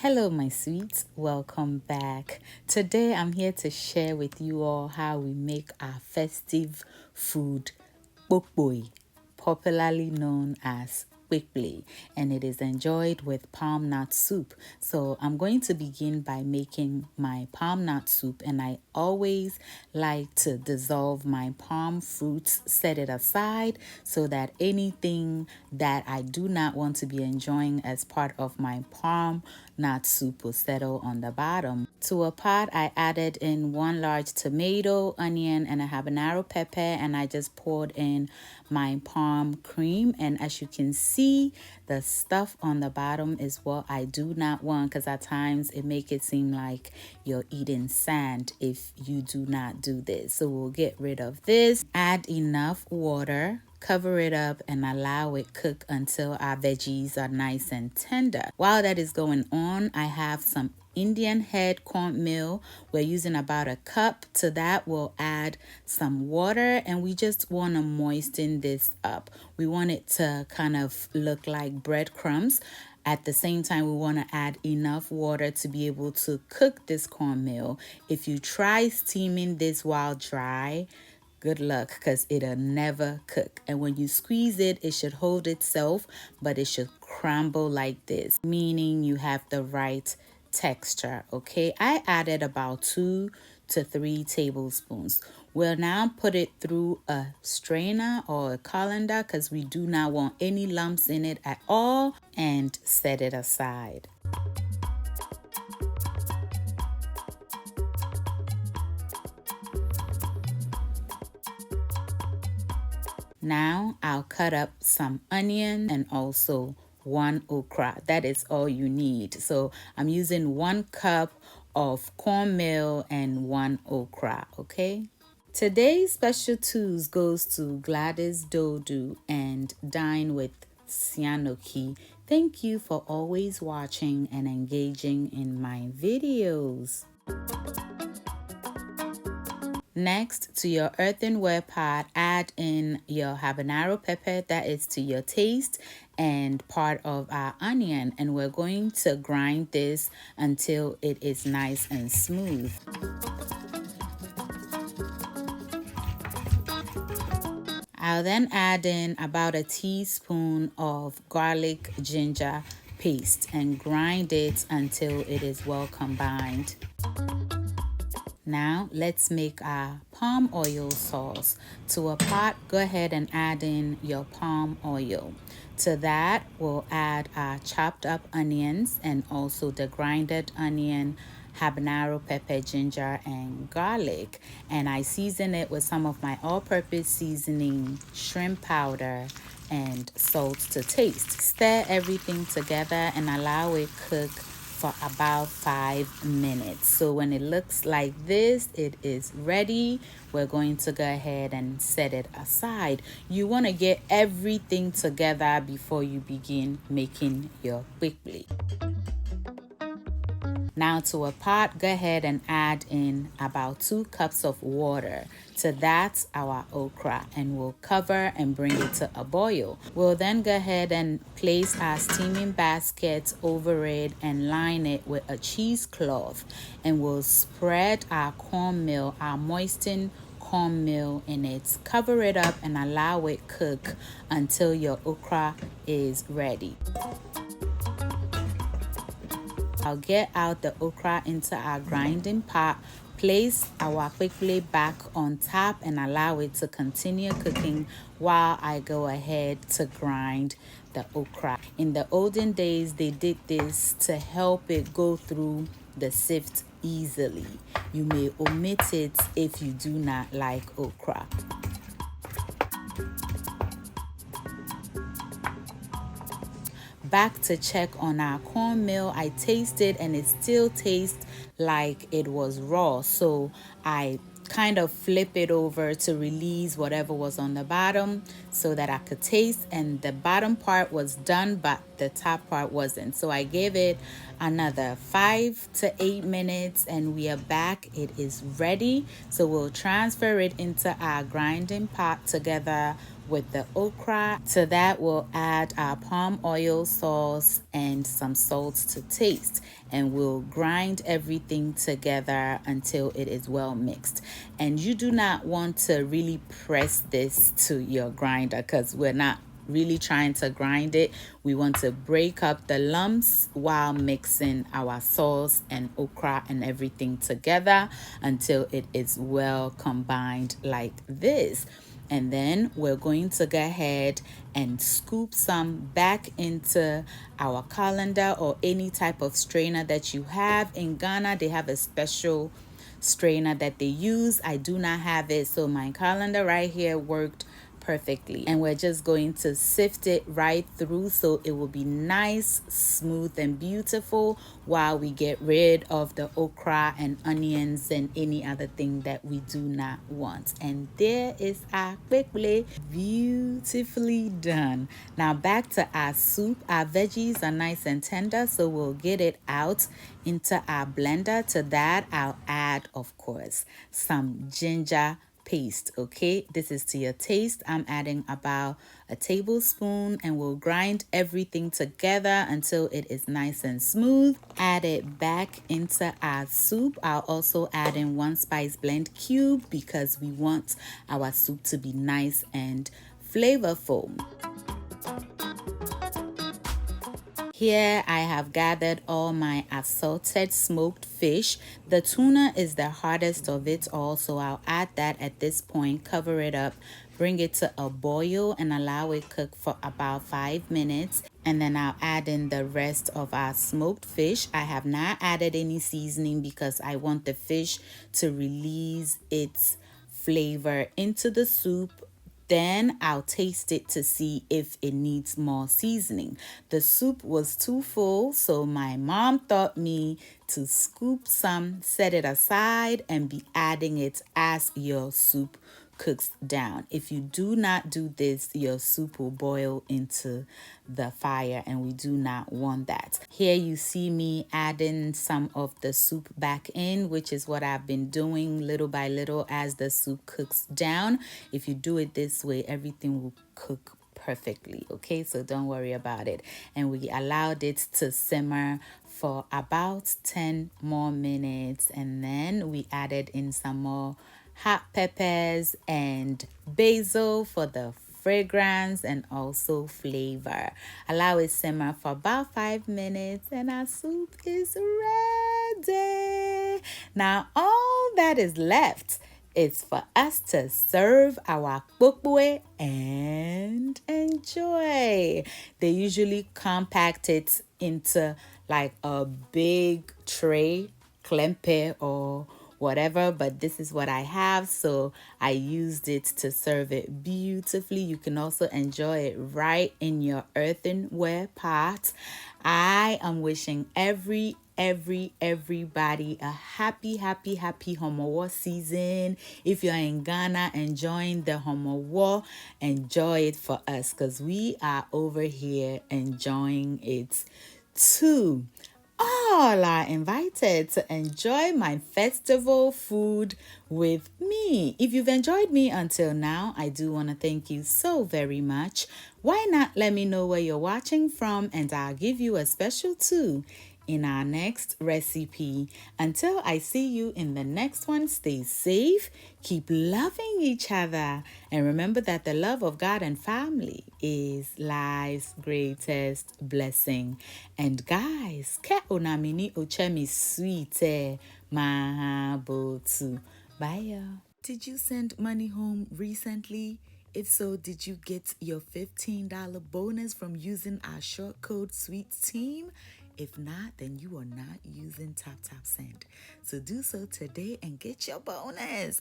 Hello, my sweets. Welcome back. Today, I'm here to share with you all how we make our festive food, Kpokpoi, popularly known as Kpekple, and it is enjoyed with palm nut soup. So I'm going to begin by making my palm nut soup, and I always like to dissolve my palm fruits, set it aside so that anything that I do not want to be enjoying as part of my palm nut soup will settle on the bottom. To a pot, I added in 1 large tomato, onion, and a habanero pepper, and I just poured in my palm cream. And as you can see, the stuff on the bottom is what I do not want, because at times it make it seem like you're eating sand if you do not do this. So we'll get rid of this. Add enough water, cover it up, and allow it cook until our veggies are nice and tender. While that is going on, I have some Indian head cornmeal. We're using about a cup. To that, we'll add some water, and we just want to moisten this up. We want it to kind of look like breadcrumbs. At the same time, we want to add enough water to be able to cook this cornmeal. If you try steaming this while dry, good luck, because it'll never cook. And when you squeeze it, it should hold itself, but it should crumble like this, meaning you have the right texture. Okay, I added about 2 to 3 tablespoons. We'll now put it through a strainer or a colander, because we do not want any lumps in it at all, and set it aside. Now I'll cut up some onion and also 1 okra. That is all you need. So I'm using 1 cup of cornmeal and 1 okra, okay? Today's special twos goes to Gladys Dodu and Dine with Sianoki. Thank you for always watching and engaging in my videos. Next, to your earthenware pot, add in your habanero pepper, that is to your taste, and part of our onion, and we're going to grind this until it is nice and smooth. I'll then add in about a teaspoon of garlic ginger paste and grind it until it is well combined. Now let's make our palm oil sauce. To a pot, go ahead and add in your palm oil. To that, we'll add our chopped up onions and also the grinded onion, habanero pepper, ginger, and garlic. And I season it with some of my all-purpose seasoning, shrimp powder, and salt to taste. Stir everything together and allow it cook for about 5 minutes. So when it looks like this, it is ready. We're going to go ahead and set it aside. You want to get everything together before you begin making your Kpekple. Now to a pot, go ahead and add in about 2 cups of water. To that, our okra, and we'll cover and bring it to a boil. We'll then go ahead and place our steaming basket over it and line it with a cheesecloth, and we'll spread our cornmeal, our moistened cornmeal in it. Cover it up and allow it cook until your okra is ready. I'll get out the okra into our grinding pot, place our Kpekple back on top, and allow it to continue cooking while I go ahead to grind the okra. In the olden days, they did this to help it go through the sift easily. You may omit it if you do not like okra. Back to check on our cornmeal. I tasted and it still tastes like it was raw, so I kind of flip it over to release whatever was on the bottom so that I could taste, and the bottom part was done but the top part wasn't. So I gave it another 5 to 8 minutes and we are back. It is ready. So we'll transfer it into our grinding pot together with the okra. To that, we'll add our palm oil sauce and some salt to taste. And we'll grind everything together until it is well mixed. And you do not want to really press this to your grinder because we're not really trying to grind it. We want to break up the lumps while mixing our sauce and okra and everything together until it is well combined like this. And then we're going to go ahead and scoop some back into our colander or any type of strainer that you have. In Ghana, they have a special strainer that they use. I do not have it, so my colander right here worked perfectly. And we're just going to sift it right through so it will be nice, smooth, and beautiful while we get rid of the okra and onions and any other thing that we do not want. And there is our Kpekple, beautifully done. Now back to our soup. Our veggies are nice and tender, so we'll get it out into our blender. To that, I'll add, of course, some ginger paste. Okay, this is to your taste. I'm adding about a tablespoon, and we'll grind everything together until it is nice and smooth. Add it back into our soup. I'll also add in 1 spice blend cube because we want our soup to be nice and flavorful. Here I have gathered all my assorted smoked fish. The tuna is the hardest of it all, so I'll add that at this point, cover it up, bring it to a boil and allow it cook for about 5 minutes. And then I'll add in the rest of our smoked fish. I have not added any seasoning because I want the fish to release its flavor into the soup. Then I'll taste it to see if it needs more seasoning. The soup was too full, so my mom taught me to scoop some, set it aside, and be adding it as your soup cooks down. If you do not do this, your soup will boil into the fire, and we do not want that. Here you see me adding some of the soup back in, which is what I've been doing little by little as the soup cooks down. If you do it this way, everything will cook perfectly. Okay, so don't worry about it. And we allowed it to simmer for about 10 more minutes, and then we added in some more hot peppers and basil for the fragrance and also flavor. Allow it simmer for about 5 minutes and our soup is ready. Now all that is left is for us to serve our Kpokpoi and enjoy. They usually compact it into like a big tray, Klempe or whatever, but this is what I have, so I used it to serve it beautifully. You can also enjoy it right in your earthenware pot. I am wishing everybody a happy Homowor season. If you're in Ghana enjoying the Homowor, enjoy it for us because we are over here enjoying it too. All are invited to enjoy my festival food with me. If you've enjoyed me until now, I do want to thank you so very much. Why not let me know where you're watching from, and I'll give you a special too in our next recipe. Until I see you in the next one, stay safe, keep loving each other, and remember that the love of God and family is life's greatest blessing. And guys, ke onamini ochemi sweet mahabotu. Bye y'all. Did you send money home recently? If so, did you get your $15 bonus from using our short code SWEET team? If not, then you are not using TapTapSend. So do so today and get your bonus.